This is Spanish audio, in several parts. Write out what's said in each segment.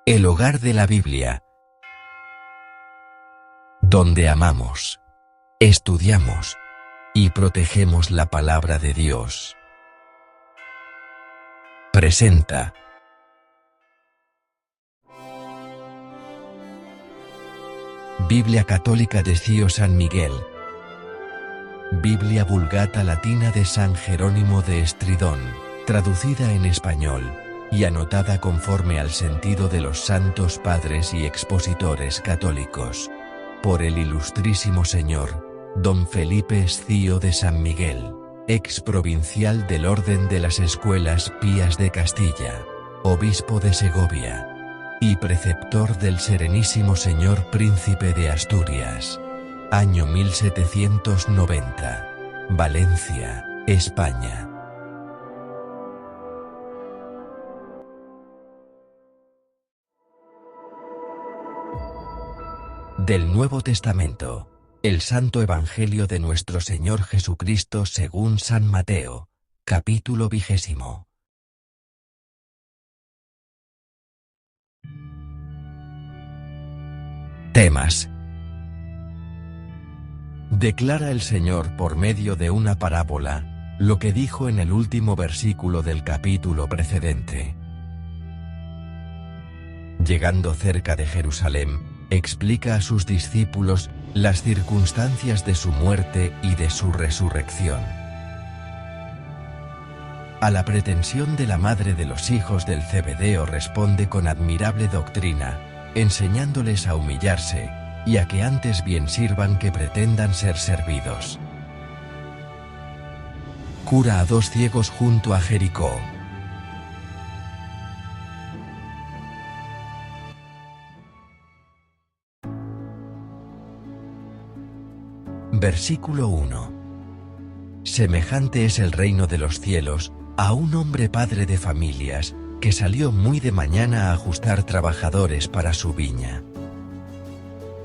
El hogar de la Biblia, donde amamos, estudiamos y protegemos la palabra de Dios. Presenta Biblia Católica de Cío San Miguel, Biblia Vulgata Latina de San Jerónimo de Estridón, traducida en español y anotada conforme al sentido de los santos padres y expositores católicos, por el ilustrísimo señor don Felipe Escío de San Miguel, ex provincial del Orden de las Escuelas Pías de Castilla, obispo de Segovia, y preceptor del Serenísimo Señor Príncipe de Asturias, año 1790, Valencia, España. Del Nuevo Testamento, el Santo Evangelio de nuestro Señor Jesucristo según San Mateo, capítulo 20. Temas. Declara el Señor por medio de una parábola lo que dijo en el último versículo del capítulo precedente. Llegando cerca de Jerusalén, explica a sus discípulos las circunstancias de su muerte y de su resurrección. A la pretensión de la madre de los hijos del Zebedeo responde con admirable doctrina, enseñándoles a humillarse, y a que antes bien sirvan que pretendan ser servidos. Cura a 2 ciegos junto a Jericó. Versículo 1. Semejante es el reino de los cielos a un hombre padre de familias que salió muy de mañana a ajustar trabajadores para su viña.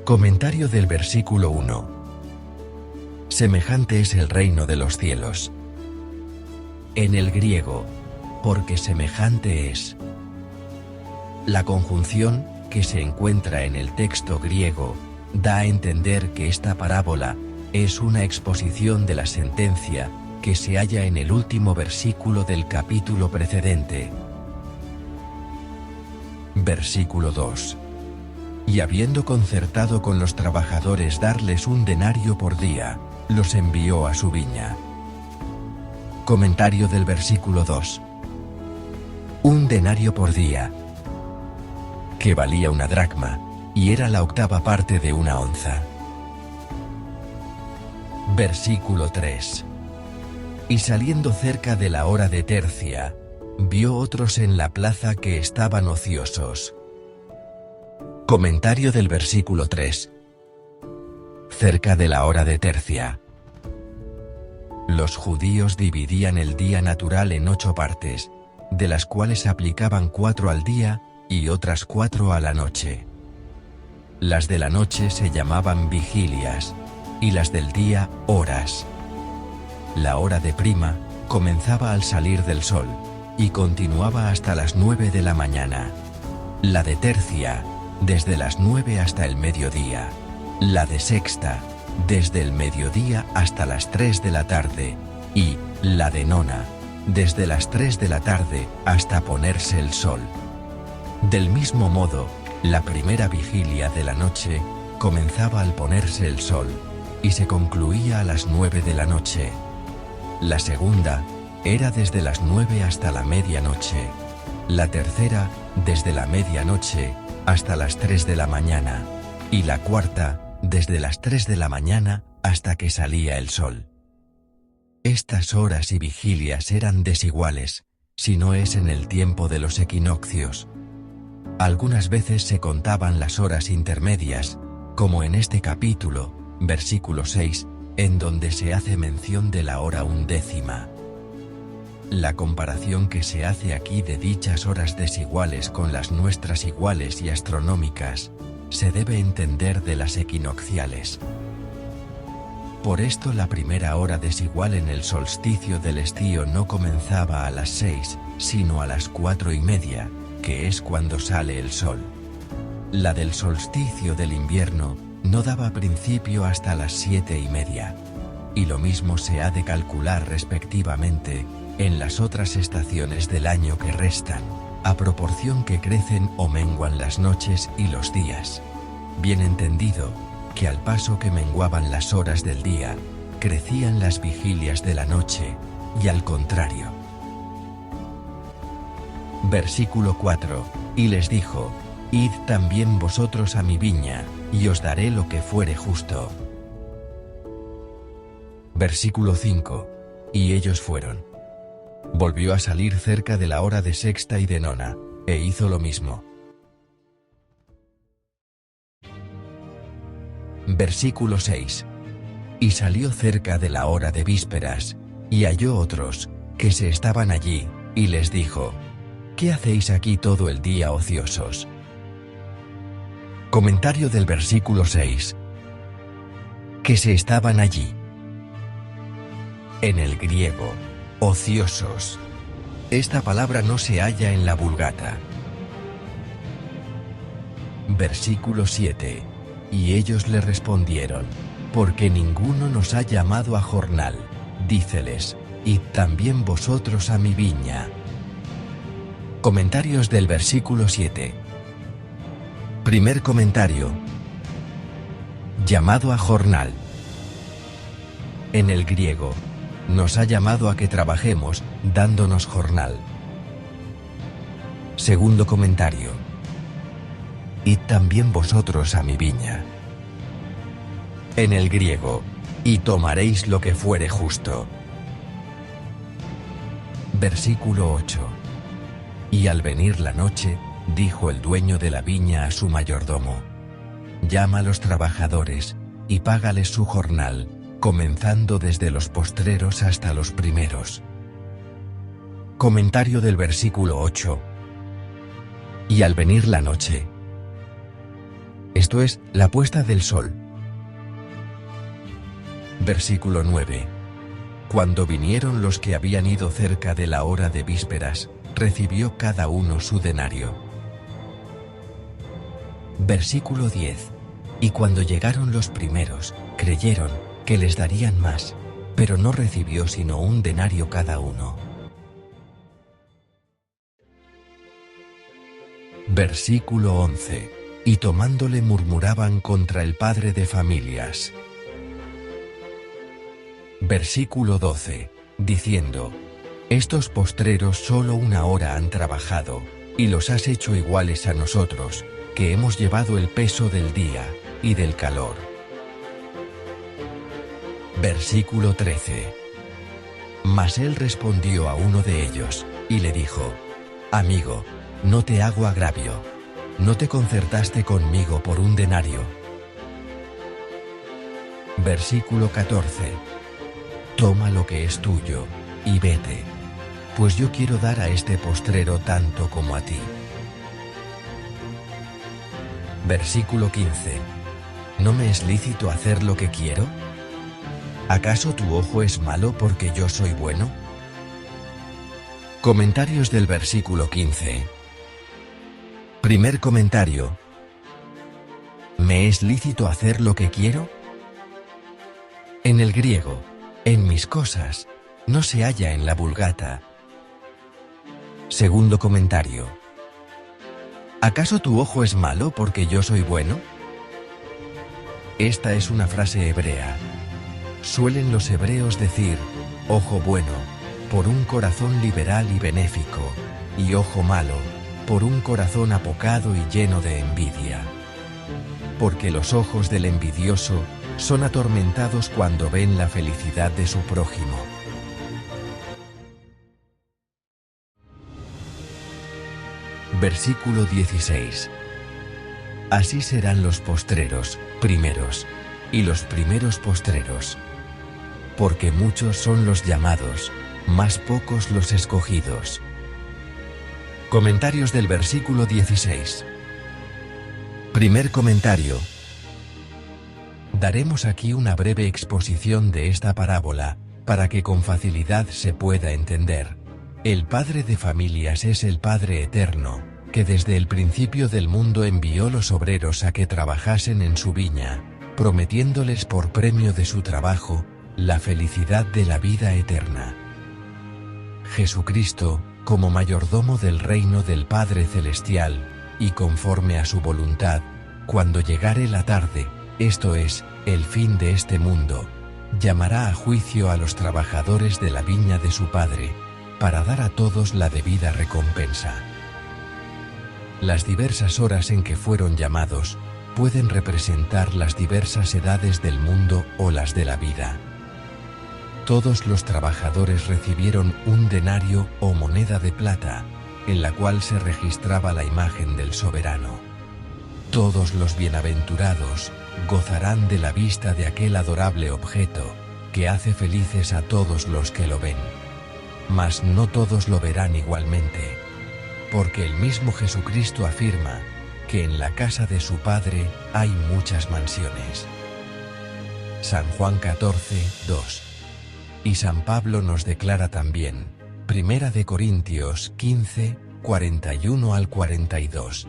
Comentario del versículo 1. Semejante es el reino de los cielos. En el griego, porque semejante es. La conjunción que se encuentra en el texto griego da a entender que esta parábola es una exposición de la sentencia que se halla en el último versículo del capítulo precedente. Versículo 2. Y habiendo concertado con los trabajadores darles un denario por día, los envió a su viña. Comentario del versículo 2. Un denario por día, que valía una dracma, y era la 8ª parte de una onza. Versículo 3. Y saliendo cerca de la hora de tercia, vio otros en la plaza que estaban ociosos. Comentario del versículo 3. Cerca de la hora de tercia. Los judíos dividían el día natural en 8 partes, de las cuales aplicaban 4 al día y otras 4 a la noche. Las de la noche se llamaban vigilias, y las del día, horas. La hora de prima comenzaba al salir del sol, y continuaba hasta las 9 de la mañana. La de tercia, desde las 9 hasta el mediodía. La de sexta, desde el mediodía hasta las 3 de la tarde. Y la de nona, desde las 3 de la tarde hasta ponerse el sol. Del mismo modo, la primera vigilia de la noche comenzaba al ponerse el sol, y se concluía a las 9 de la noche. La segunda era desde las 9 hasta la medianoche. La tercera, desde la medianoche hasta las 3 de la mañana. Y la cuarta, desde las 3 de la mañana hasta que salía el sol. Estas horas y vigilias eran desiguales, si no es en el tiempo de los equinoccios. Algunas veces se contaban las horas intermedias, como en este capítulo, versículo 6, en donde se hace mención de la hora 1/10. La comparación que se hace aquí de dichas horas desiguales con las nuestras iguales y astronómicas, se debe entender de las equinocciales. Por esto la primera hora desigual en el solsticio del estío no comenzaba a las 6, sino a las 4:30, que es cuando sale el sol. La del solsticio del invierno no daba principio hasta las 7:30. Y lo mismo se ha de calcular respectivamente en las otras estaciones del año que restan, a proporción que crecen o menguan las noches y los días. Bien entendido, que al paso que menguaban las horas del día, crecían las vigilias de la noche, y al contrario. Versículo 4, y les dijo: Id también vosotros a mi viña, y os daré lo que fuere justo. Versículo 5, y ellos fueron. Volvió a salir cerca de la hora de sexta y de nona, e hizo lo mismo. Versículo 6. Y salió cerca de la hora de vísperas, y halló otros, que se estaban allí, y les dijo: ¿Qué hacéis aquí todo el día ociosos? Comentario del versículo 6. Que se estaban allí. En el griego, ociosos. Esta palabra no se halla en la Vulgata. Versículo 7. Y ellos le respondieron: porque ninguno nos ha llamado a jornal. Díceles: id también vosotros a mi viña. Comentarios del versículo 7. Primer comentario. Llamado a jornal. En el griego, nos ha llamado a que trabajemos, dándonos jornal. Segundo comentario. Id también vosotros a mi viña. En el griego, y tomaréis lo que fuere justo. Versículo 8. Y al venir la noche, dijo el dueño de la viña a su mayordomo: llama a los trabajadores, y págales su jornal, comenzando desde los postreros hasta los primeros. Comentario del versículo 8. Y al venir la noche. Esto es, la puesta del sol. Versículo 9. Cuando vinieron los que habían ido cerca de la hora de vísperas, recibió cada uno su denario. Versículo 10. Y cuando llegaron los primeros, creyeron que les darían más, pero no recibió sino un denario cada uno. Versículo 11. Y tomándole murmuraban contra el padre de familias. Versículo 12, diciendo: estos postreros solo una hora han trabajado, y los has hecho iguales a nosotros, que hemos llevado el peso del día y del calor. Versículo 13. Mas él respondió a uno de ellos, y le dijo: amigo, no te hago agravio, ¿no te concertaste conmigo por un denario? Versículo 14. Toma lo que es tuyo, y vete, pues yo quiero dar a este postrero tanto como a ti. Versículo 15. ¿No me es lícito hacer lo que quiero? ¿Acaso tu ojo es malo porque yo soy bueno? Comentarios del versículo 15. Primer comentario. ¿Me es lícito hacer lo que quiero? En el griego, en mis cosas, no se halla en la Vulgata. Segundo comentario. ¿Acaso tu ojo es malo porque yo soy bueno? Esta es una frase hebrea. Suelen los hebreos decir, ojo bueno, por un corazón liberal y benéfico, y ojo malo, por un corazón apocado y lleno de envidia. Porque los ojos del envidioso son atormentados cuando ven la felicidad de su prójimo. Versículo 16. Así serán los postreros, primeros, y los primeros postreros. Porque muchos son los llamados, mas pocos los escogidos. Comentarios del versículo 16. Primer comentario. Daremos aquí una breve exposición de esta parábola, para que con facilidad se pueda entender. El Padre de familias es el Padre eterno, que desde el principio del mundo envió los obreros a que trabajasen en su viña, prometiéndoles por premio de su trabajo, la felicidad de la vida eterna. Jesucristo, como mayordomo del reino del Padre Celestial, y conforme a su voluntad, cuando llegare la tarde, esto es, el fin de este mundo, llamará a juicio a los trabajadores de la viña de su Padre, para dar a todos la debida recompensa. Las diversas horas en que fueron llamados, pueden representar las diversas edades del mundo o las de la vida. Todos los trabajadores recibieron un denario o moneda de plata, en la cual se registraba la imagen del soberano. Todos los bienaventurados gozarán de la vista de aquel adorable objeto, que hace felices a todos los que lo ven. Mas no todos lo verán igualmente, porque el mismo Jesucristo afirma que en la casa de su Padre hay muchas mansiones. San Juan 14, 2. Y San Pablo nos declara también, 1 de Corintios 15, 41 al 42,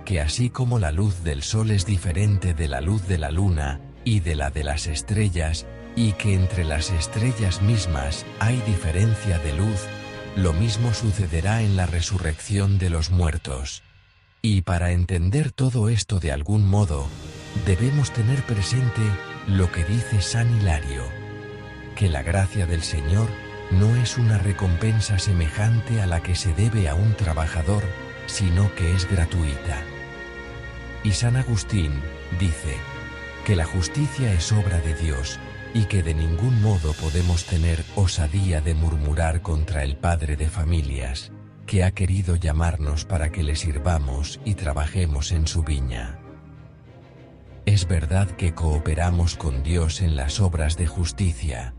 que así como la luz del sol es diferente de la luz de la luna y de las estrellas, y que entre las estrellas mismas hay diferencia de luz, lo mismo sucederá en la resurrección de los muertos. Y para entender todo esto de algún modo, debemos tener presente lo que dice San Hilario, que la gracia del Señor no es una recompensa semejante a la que se debe a un trabajador, sino que es gratuita. Y San Agustín dice que la justicia es obra de Dios, y que de ningún modo podemos tener osadía de murmurar contra el Padre de familias, que ha querido llamarnos para que le sirvamos y trabajemos en su viña. Es verdad que cooperamos con Dios en las obras de justicia,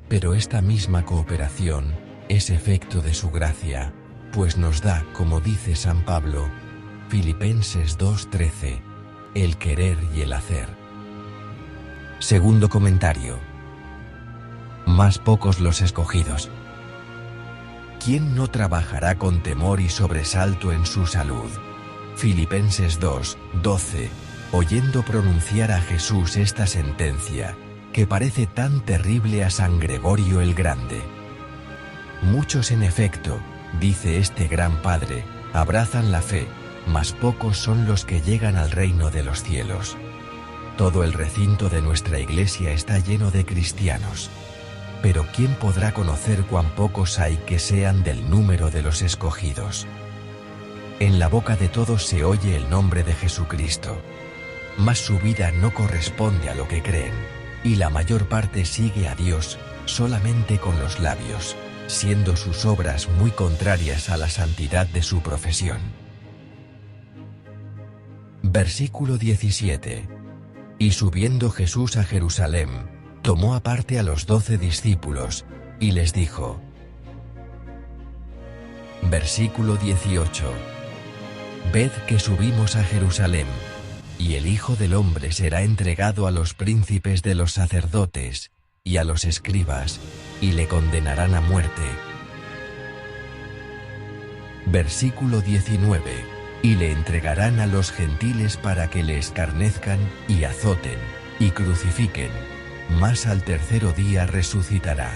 pero esta misma cooperación es efecto de su gracia, pues nos da, como dice San Pablo, Filipenses 2:13, el querer y el hacer. Segundo comentario. Más pocos los escogidos. ¿Quién no trabajará con temor y sobresalto en su salud? Filipenses 2:12, oyendo pronunciar a Jesús esta sentencia, que parece tan terrible a San Gregorio el Grande. Muchos en efecto, dice este gran padre, abrazan la fe, mas pocos son los que llegan al reino de los cielos. Todo el recinto de nuestra iglesia está lleno de cristianos. Pero ¿quién podrá conocer cuán pocos hay que sean del número de los escogidos? En la boca de todos se oye el nombre de Jesucristo, mas su vida no corresponde a lo que creen, y la mayor parte sigue a Dios solamente con los labios, siendo sus obras muy contrarias a la santidad de su profesión. Versículo 17. Y subiendo Jesús a Jerusalén, tomó aparte a los 12 discípulos, y les dijo. Versículo 18. Ved que subimos a Jerusalén, y el Hijo del Hombre será entregado a los príncipes de los sacerdotes, y a los escribas, y le condenarán a muerte. Versículo 19. Y le entregarán a los gentiles para que le escarnezcan, y azoten, y crucifiquen, mas al tercero día resucitará.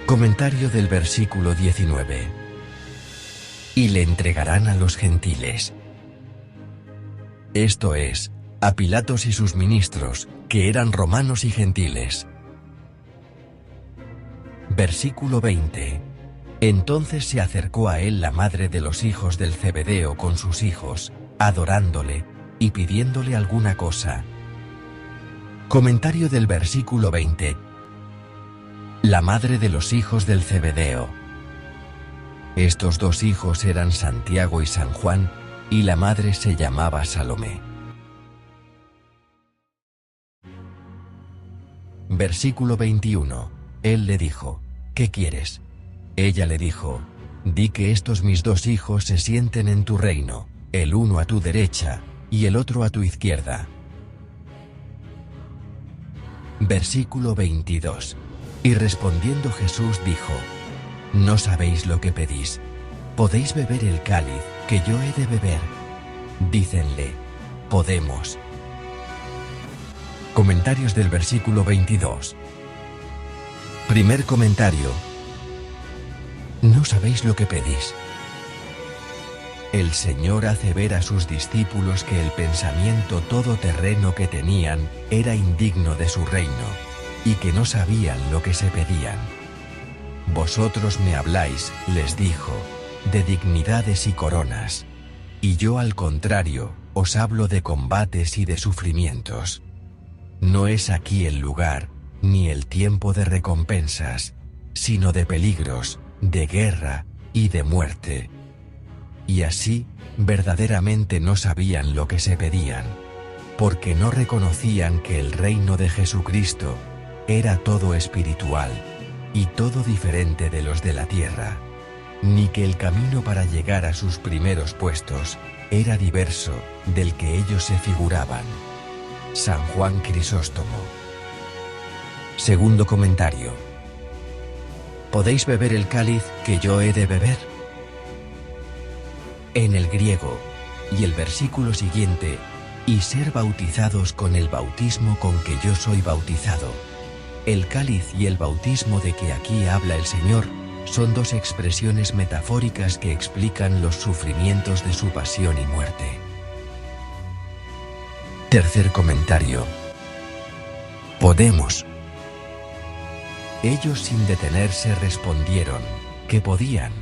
Comentario del versículo 19. Y le entregarán a los gentiles. Esto es, a Pilatos y sus ministros, que eran romanos y gentiles. Versículo 20. Entonces se acercó a él la madre de los hijos del Zebedeo con sus hijos, adorándole, y pidiéndole alguna cosa. Comentario del versículo 20. La madre de los hijos del Zebedeo. Estos dos hijos eran Santiago y San Juan, y la madre se llamaba Salomé. Versículo 21. Él le dijo, ¿qué quieres? Ella le dijo, di que estos mis dos hijos se sienten en tu reino, el uno a tu derecha, y el otro a tu izquierda. Versículo 22. Y respondiendo Jesús dijo, no sabéis lo que pedís. ¿podéis beber el cáliz que yo he de beber? Dícenle, podemos. Comentarios del versículo 22. Primer comentario. No sabéis lo que pedís. El Señor hace ver a sus discípulos que el pensamiento todoterreno que tenían era indigno de su reino, y que no sabían lo que se pedían. Vosotros me habláis, les dijo, de dignidades y coronas, y yo al contrario, os hablo de combates y de sufrimientos. No es aquí el lugar, ni el tiempo de recompensas, sino de peligros, de guerra y de muerte. Y así, verdaderamente no sabían lo que se pedían, porque no reconocían que el reino de Jesucristo era todo espiritual, y todo diferente de los de la tierra, ni que el camino para llegar a sus primeros puestos era diverso del que ellos se figuraban. San Juan Crisóstomo. Segundo comentario. ¿Podéis beber el cáliz que yo he de beber? En el griego, y el versículo siguiente, y ser bautizados con el bautismo con que yo soy bautizado. El cáliz y el bautismo de que aquí habla el Señor son dos expresiones metafóricas que explican los sufrimientos de su pasión y muerte. Tercer comentario. Podemos. Ellos sin detenerse respondieron, que podían.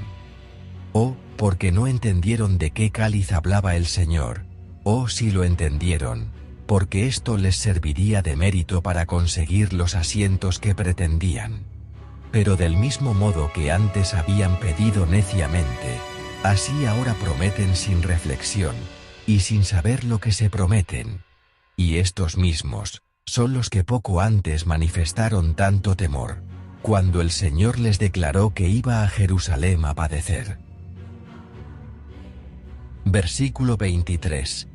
O, porque no entendieron de qué cáliz hablaba el Señor, o si lo entendieron, porque esto les serviría de mérito para conseguir los asientos que pretendían. Pero del mismo modo que antes habían pedido neciamente, así ahora prometen sin reflexión, y sin saber lo que se prometen. Y estos mismos son los que poco antes manifestaron tanto temor, cuando el Señor les declaró que iba a Jerusalén a padecer. Versículo 23.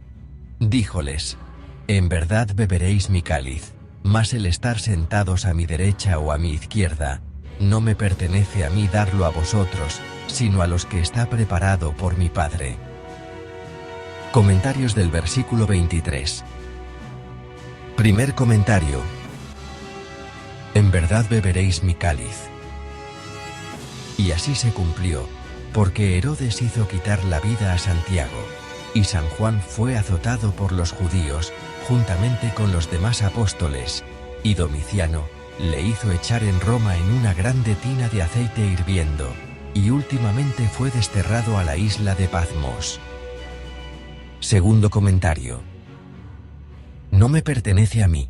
Díjoles, en verdad beberéis mi cáliz, mas el estar sentados a mi derecha o a mi izquierda, no me pertenece a mí darlo a vosotros, sino a los que está preparado por mi Padre. Comentarios del versículo 23. Primer comentario. En verdad beberéis mi cáliz. Y así se cumplió, porque Herodes hizo quitar la vida a Santiago, y San Juan fue azotado por los judíos, juntamente con los demás apóstoles, y Domiciano le hizo echar en Roma en una grande tina de aceite hirviendo, y últimamente fue desterrado a la isla de Patmos. Segundo comentario. No me pertenece a mí.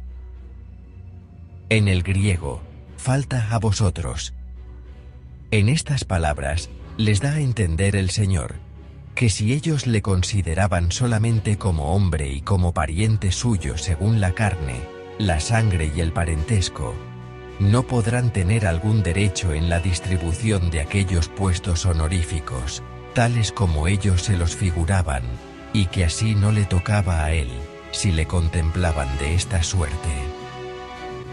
En el griego, falta a vosotros. En estas palabras, les da a entender el Señor, que si ellos le consideraban solamente como hombre y como pariente suyo según la carne, la sangre y el parentesco, no podrán tener algún derecho en la distribución de aquellos puestos honoríficos, tales como ellos se los figuraban, y que así no le tocaba a él, si le contemplaban de esta suerte.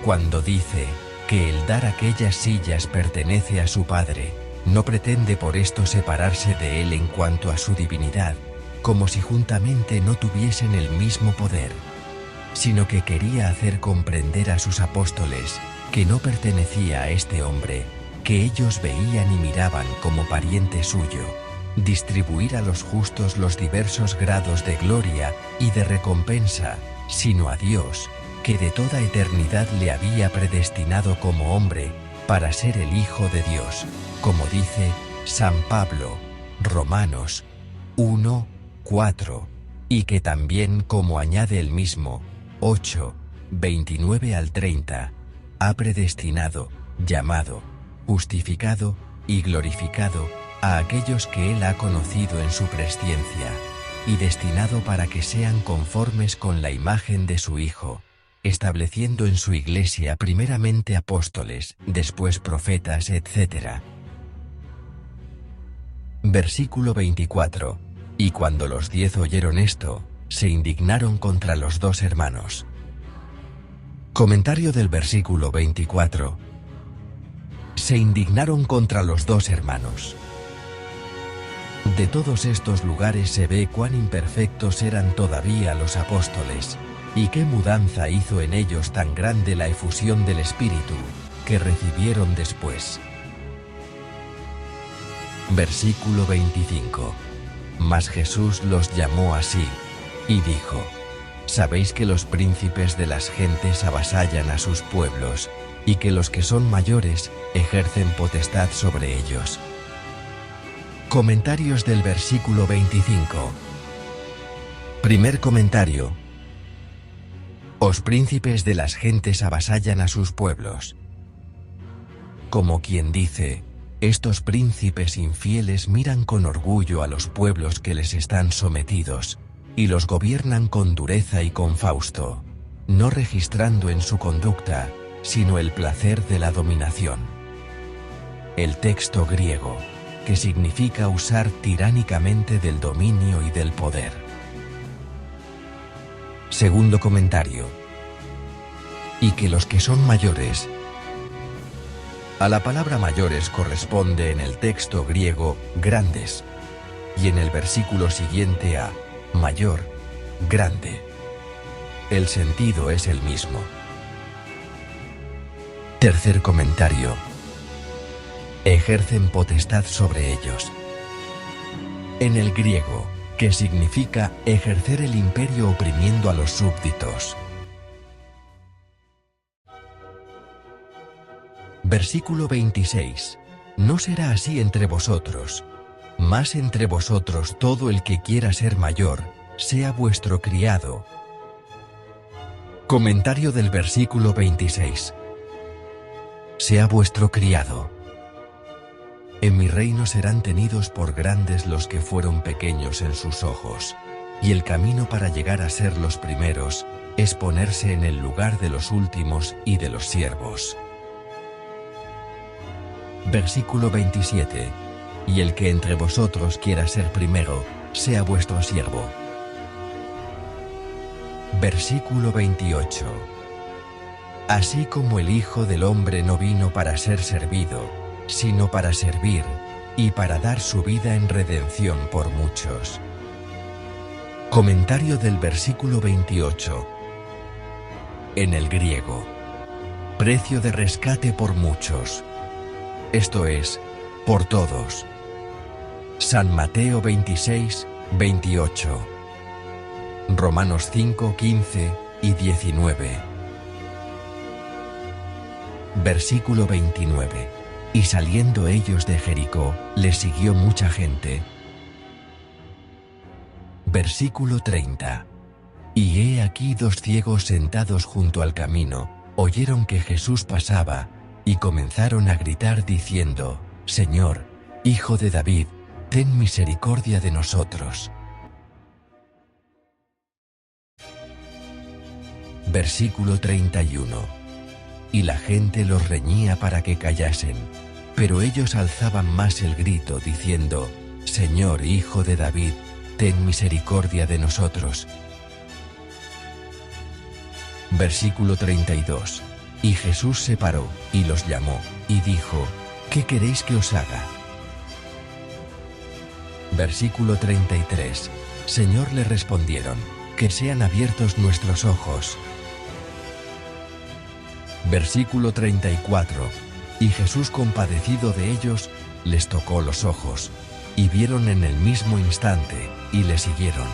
Cuando dice que el dar aquellas sillas pertenece a su Padre, no pretende por esto separarse de él en cuanto a su divinidad, como si juntamente no tuviesen el mismo poder, sino que quería hacer comprender a sus apóstoles que no pertenecía a este hombre, que ellos veían y miraban como pariente suyo, distribuir a los justos los diversos grados de gloria y de recompensa, sino a Dios, que de toda eternidad le había predestinado como hombre, para ser el Hijo de Dios, como dice San Pablo, Romanos 1, 4, y que también, como añade el mismo, 8, 29 al 30, ha predestinado, llamado, justificado y glorificado a aquellos que Él ha conocido en su presciencia, y destinado para que sean conformes con la imagen de su Hijo, estableciendo en su Iglesia primeramente apóstoles, después profetas, etc. Versículo 24. Y cuando los 10 oyeron esto, se indignaron contra los 2 hermanos. Comentario del versículo 24. Se indignaron contra los 2 hermanos. De todos estos lugares se ve cuán imperfectos eran todavía los apóstoles, y qué mudanza hizo en ellos tan grande la efusión del Espíritu, que recibieron después. Versículo 25. Mas Jesús los llamó así, y dijo: Sabéis que los príncipes de las gentes avasallan a sus pueblos, y que los que son mayores ejercen potestad sobre ellos. Comentarios del versículo 25. Primer comentario. Os príncipes de las gentes avasallan a sus pueblos. Como quien dice, estos príncipes infieles miran con orgullo a los pueblos que les están sometidos, y los gobiernan con dureza y con fausto, no registrando en su conducta, sino el placer de la dominación. El texto griego, que significa usar tiránicamente del dominio y del poder. Segundo comentario. Y que los que son mayores. A la palabra mayores corresponde en el texto griego grandes, y en el versículo siguiente a mayor, grande. El sentido es el mismo. Tercer comentario. Ejercen potestad sobre ellos. En el griego, que significa ejercer el imperio oprimiendo a los súbditos. Versículo 26. No será así entre vosotros, mas entre vosotros todo el que quiera ser mayor, sea vuestro criado. Comentario del versículo 26. Sea vuestro criado. En mi reino serán tenidos por grandes los que fueron pequeños en sus ojos, y el camino para llegar a ser los primeros es ponerse en el lugar de los últimos y de los siervos. Versículo 27. Y el que entre vosotros quiera ser primero, sea vuestro siervo. Versículo 28. Así como el Hijo del Hombre no vino para ser servido, sino para servir, y para dar su vida en redención por muchos. Comentario del versículo 28. En el griego, precio de rescate por muchos, esto es, por todos. San Mateo 26, 28. Romanos 5, 15 y 19. Versículo 29. Y saliendo ellos de Jericó, les siguió mucha gente. Versículo 30. Y he aquí dos ciegos sentados junto al camino, oyeron que Jesús pasaba, y comenzaron a gritar diciendo: Señor, Hijo de David, ten misericordia de nosotros. Versículo 31. Y la gente los reñía para que callasen, pero ellos alzaban más el grito diciendo: Señor, Hijo de David, ten misericordia de nosotros. Versículo 32. Y Jesús se paró, y los llamó, y dijo: ¿Qué queréis que os haga? Versículo 33. Señor, le respondieron: que sean abiertos nuestros ojos. Versículo 34. Y Jesús, compadecido de ellos, les tocó los ojos, y vieron en el mismo instante, y le siguieron.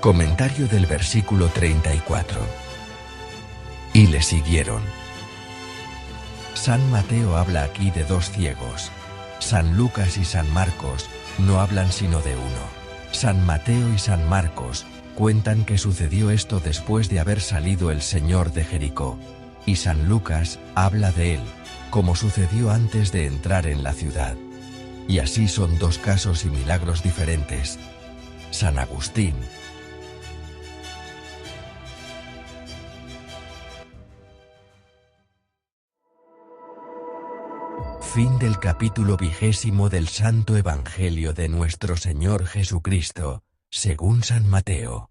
Comentario del versículo 34. Y le siguieron. San Mateo habla aquí de dos ciegos. San Lucas y San Marcos no hablan sino de uno. San Mateo y San Marcos cuentan que sucedió esto después de haber salido el Señor de Jericó, y San Lucas habla de él, como sucedió antes de entrar en la ciudad. Y así son dos casos y milagros diferentes. San Agustín. Fin del capítulo 20 del Santo Evangelio de nuestro Señor Jesucristo, según San Mateo.